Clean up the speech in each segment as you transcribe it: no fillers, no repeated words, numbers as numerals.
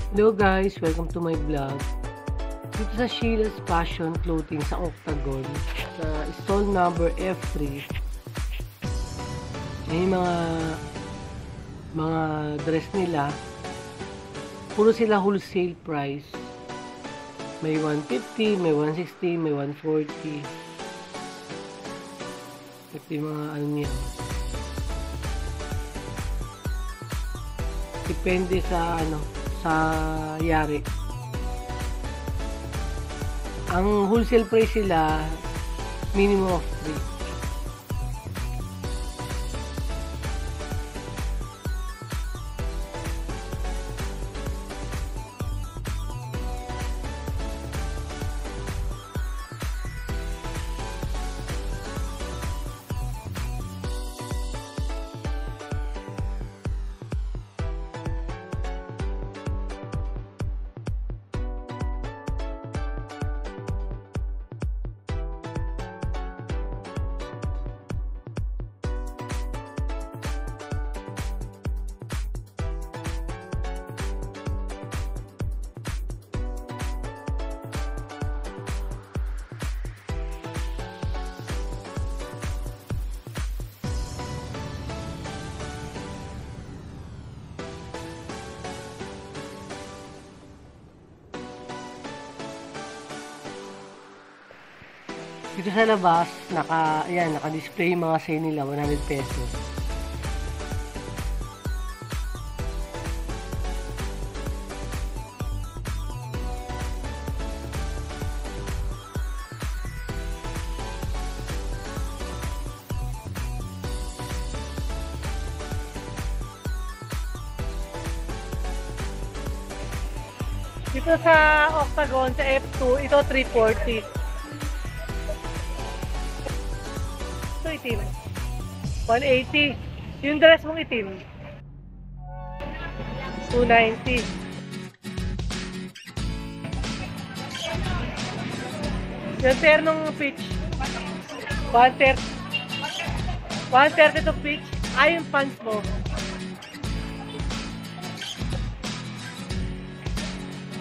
Hello guys! Welcome to my vlog. Dito sa Sheila's Fashion Clothing sa Octagon, sa stall number F3. May mga dress nila. Puro sila wholesale price. May 150, may 160, may 140. Ito yung mga ano niya. Depende sa sa yari. Ang wholesale price sila minimum of 3. Dito sa labas, naka-display yung mga sale nila, 100 pesos. Dito sa Octagon, sa F2, ito 340. Ito itim. 180. Yung dress mong itim. 290. Yung ternong peach. 130. 130 to peach. Ay, yung pants mo.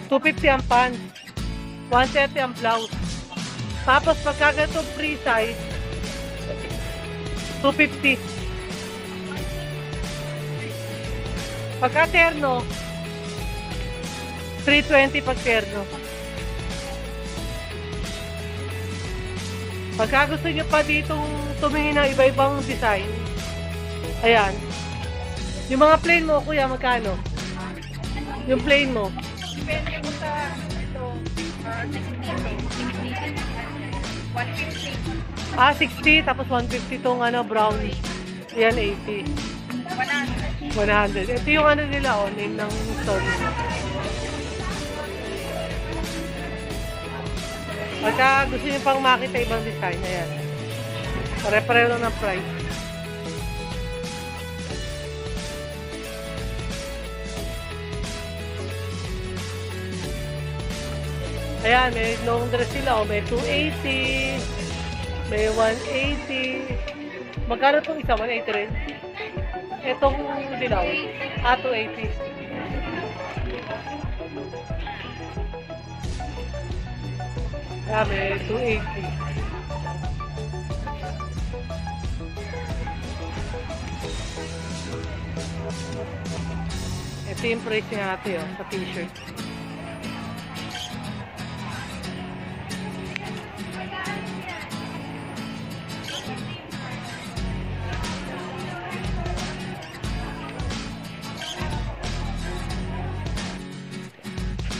250 ang pants. 130 ang blouse. Tapos pagka ganito free size, 250. Pagka terno, 320 pag terno. Pagka gusto nyo pa ditong tumingin ng iba-ibang design, ayan. Yung mga plain mo, kuya, magkano? Yung plain mo. Depende mo sa ito, 150. 60, tapos 150 tong brown. Yan, 80. 100. Ito yung nila, name ng store nila. Pagka gusto nyo pang makita ibang design, ayan. Pare-pareho lang ng price. Ayan, may long dress sila, may 280, may 180. Magkano itong isa? 180 rin? Itong dilaw, 280. Ayan, may 280. Ito yung price niya natin, sa t-shirt.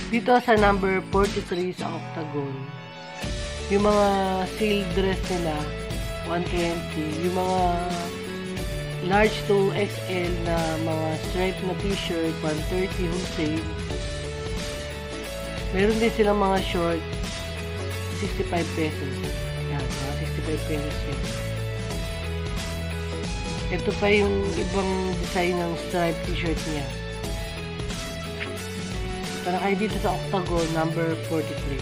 Dito sa number 43 sa Octagon, yung mga sale dress nila, 120. Yung mga large to XL na mga striped na t-shirt, 130 wholesale. Meron din silang mga short, 65 pesos. Yan, mga 65 pesos yun. Ito pa yung ibang design ng striped t-shirt niya. Tara kayo dito sa Octagon, number 43.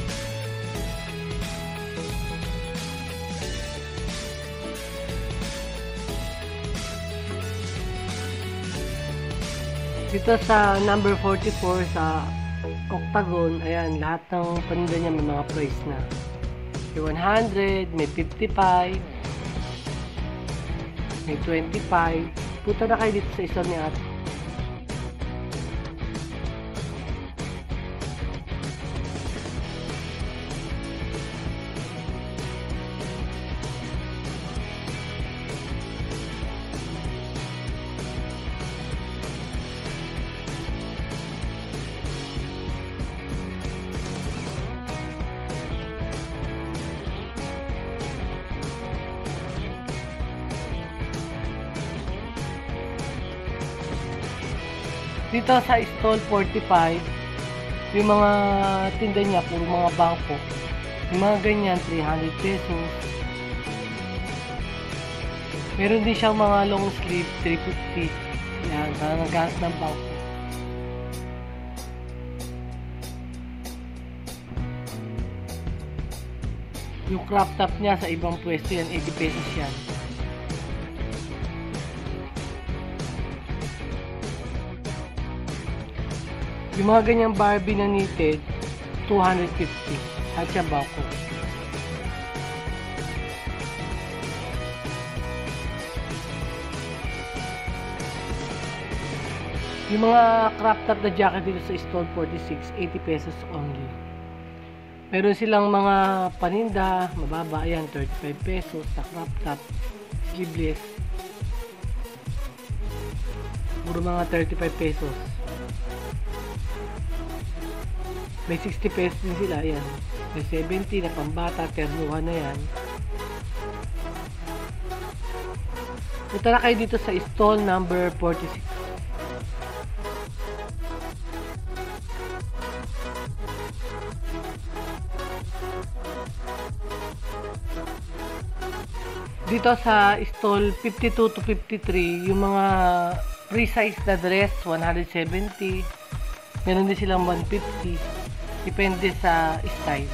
Dito sa number 44 sa octagon, ayan, lahat ng paninda niya may mga price na. May 100, may 55, may 25. Punta na kayo dito sa store ni ate. Dito sa stall 45, yung mga tinda niya, puro mga bangko. Yung mga ganyan, 300 pesos. Meron din siyang mga long sleeve, 350. Yan, para naghanap ng bangko. Yung crop top niya sa ibang pwesto yan, 80 pesos yan. Yung mga ganyang Barbie na knitted, 250. At siya bako. Yung mga crop top na jacket dito sa stall 46, 80 pesos only. Meron silang mga paninda, mababa yan, 35 pesos sa crop top, sleeveless. Puro mga 35 pesos. May 60 pesos din sila, yan. May 70 na pambata, ternuhan na yan. Punta na kayo dito sa stall number 46. Dito sa stall 52 to 53, yung mga free size na dress, 170. Meron din silang 150. Depende sa style.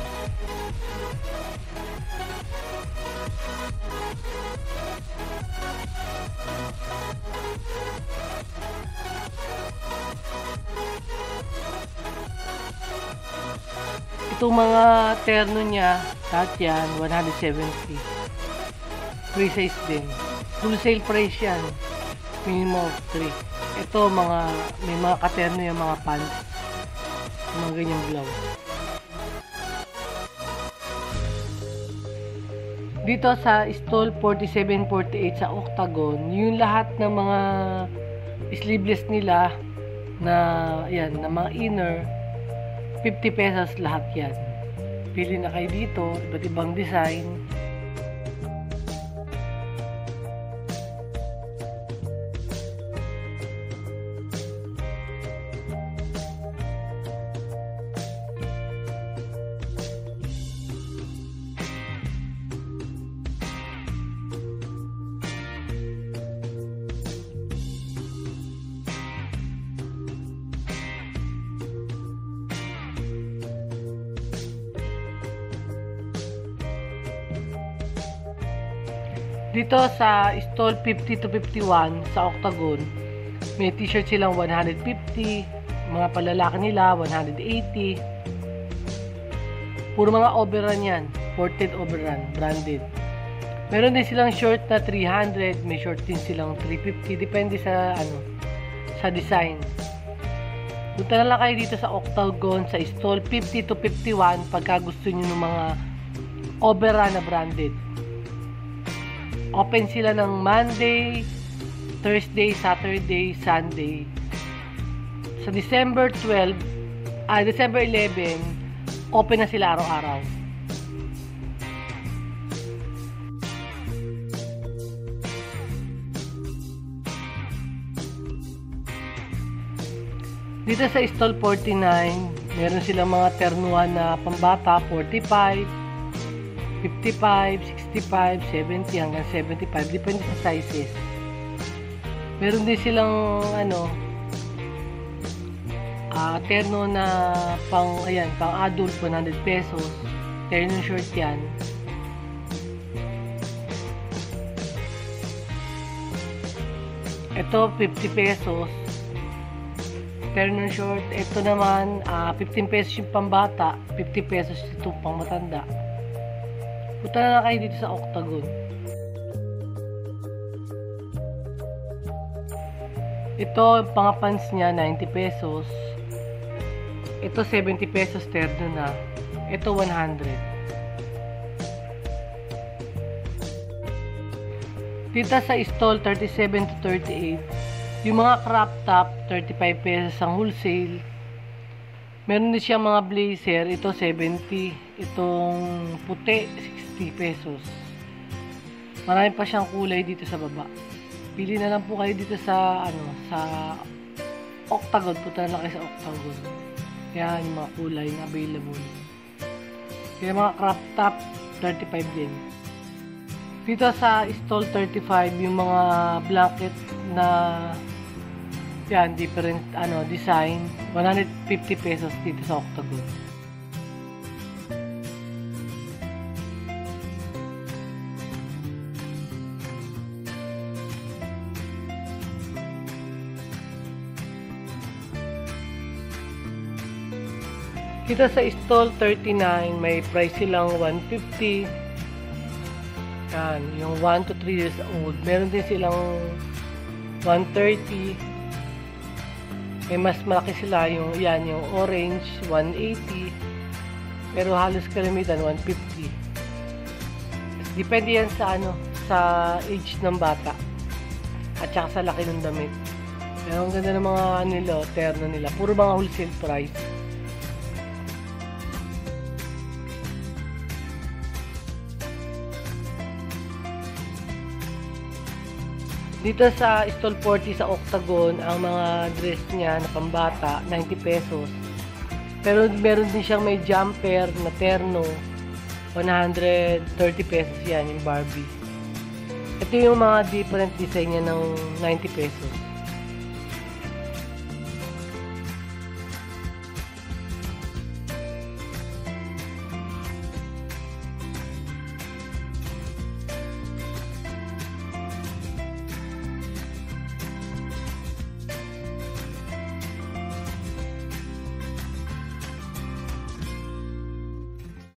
Itong mga terno niya, lahat yan, 170. Free size din. Wholesale price yan. Minimum of 3. Ito, may mga katerno yung mga pants. Mga ganyang blouse. Dito sa stall 47-48 sa Octagon, yung lahat ng mga sleeveless nila na yan, na mga inner, 50 pesos lahat yan. Pili na kayo dito, iba't ibang design. Dito sa stall 50 to 51 sa Octagon, may t-shirt silang 150, mga palalaki nila 180. Puro mga overrun yan, ported overrun, branded. Meron din silang short na 300, may short din silang 350, depende sa sa design. Punta na lang kayo dito sa Octagon sa stall 50 to 51 pagka gusto niyo ng mga overrun na branded. Open sila ng Monday, Thursday, Saturday, Sunday. Sa December 11, open na sila araw-araw. Dito sa stall 49, meron silang mga ternuhan na pambata, 45, 55, 65, 70 hanggang 75, depende sa sizes. Meron din silang terno na pang adult, 100 pesos. Terno short yan. Ito 50 pesos. terno short. Ito naman, 15 pesos yung pambata, 50 pesos yung pang matanda. Punta na lang kayo dito sa Octagon. Ito, yung mga pants niya, 90 pesos. Ito, 70 pesos terno na. Ito, 100. Dito sa stall, 37 to 38. Yung mga crop top, 35 pesos ang wholesale. Meron din siyang mga blazer. Ito, 70. Itong puti, 60 pesos. Marami pa siyang kulay dito sa baba. Pili na lang po kayo dito sa sa Octagon. Punta na lang kayo sa Octagon. Yan yung mga kulay na available. Kaya mga crop top, 35 din. Dito sa stall 35, yung mga blanket na yan, different design, 150 pesos dito sa Octagon. Dito sa stall 39, may price silang 150. Yan, yung 1 to 3 years old. Meron din silang 130. May mas malaki sila yung orange 180. Pero halos kalimitan 150. Depende yan sa sa age ng bata at saka sa laki ng damit. Pero ang ganda ng mga terno nila. Puro mga wholesale price. Dito sa stall 40 sa Octagon, ang mga dress niya na pambata, 90 pesos. Pero meron din siyang may jumper na terno, 130 pesos yan, yung Barbie. Ito yung mga different design niya ng 90 pesos.